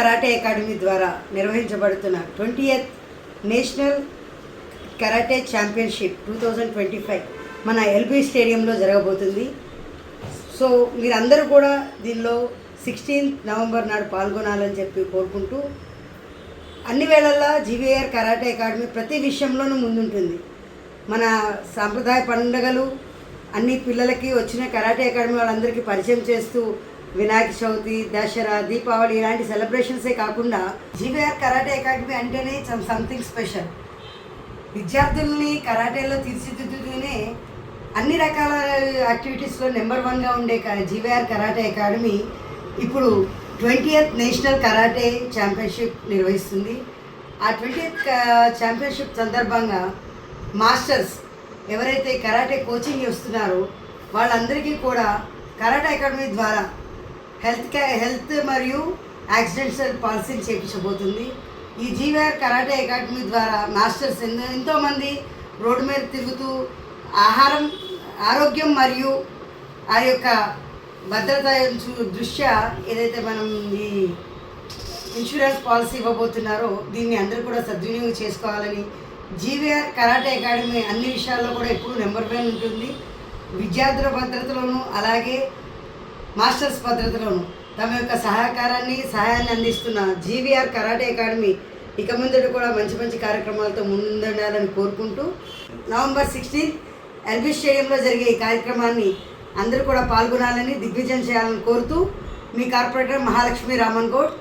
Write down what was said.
Karate academy ద్వారా నిర్వహించబడుతున్న 20th national karate championship 2025 మన ఎల్బీ స్టేడియంలో జరగబోతుంది. సో మీరందరూ కూడా దీనిలో 16th నవంబర్ నాడు పాల్గొనాలని చెప్పి కోరుకుంటూ, అన్ని వేళల్లో జీవీఆర్ కరాటే అకాడమీ ప్రతి విషయంలోనూ ముందుంటుంది. మన సాంప్రదాయ పండుగలు అన్ని పిల్లలకి వచ్చిన కరాటే అకాడమీ వాళ్ళందరికీ పరిచయం చేస్తూ, వినాయక చవితి, దసరా, దీపావళి ఇలాంటి సెలబ్రేషన్సే కాకుండా జీవీఆర్ కరాటే అకాడమీ అంటేనే సంథింగ్ స్పెషల్. విద్యార్థుల్ని కరాటేలో తీర్చిదిద్దుతూనే అన్ని రకాల యాక్టివిటీస్లో నెంబర్ 1గా ఉండే జీవీఆర్ కరాటే అకాడమీ ఇప్పుడు 20th నేషనల్ కరాటే ఛాంపియన్షిప్ నిర్వహిస్తుంది. ఆ 20th ఛాంపియన్షిప్ సందర్భంగా మాస్టర్స్ ఎవరైతే కరాటే కోచింగ్ ఇస్తున్నారో వాళ్ళందరికీ కూడా కరాటే అకాడమీ ద్వారా హెల్త్ మరియు యాక్సిడెంట్స్ పాలసీని చేయించబోతుంది. ఈ జీవీఆర్ కరాటే అకాడమీ ద్వారా మాస్టర్స్ ఎంతోమంది రోడ్డు మీద తిరుగుతూ ఆరోగ్యం మరియు ఆ యొక్క భద్రత దృష్ట్యా ఏదైతే మనం ఈ ఇన్సూరెన్స్ పాలసీ ఇవ్వబోతున్నారో దీన్ని అందరూ కూడా సద్వినియోగం చేసుకోవాలని, జీవీఆర్ కరాటే అకాడమీ అన్ని విషయాల్లో కూడా ఎప్పుడు నెంబర్ 1 ఉంటుంది. విద్యార్థుల భద్రతలోనూ అలాగే మాస్టర్స్ భద్రతలోనూ తమ యొక్క సహాయాన్ని అందిస్తున్న జీవీఆర్ కరాటే అకాడమీ ఇక ముందట కూడా మంచి మంచి కార్యక్రమాలతో ముందుండాలని కోరుకుంటూ, నవంబర్ 16 ఎల్బీ స్టేడియంలో జరిగే ఈ కార్యక్రమాన్ని అందరూ కూడా పాల్గొనాలని, దిగ్విజయం చేయాలని కోరుతూ, మీ కార్పొరేటర్ మహాలక్ష్మి రామన్ గౌడ్.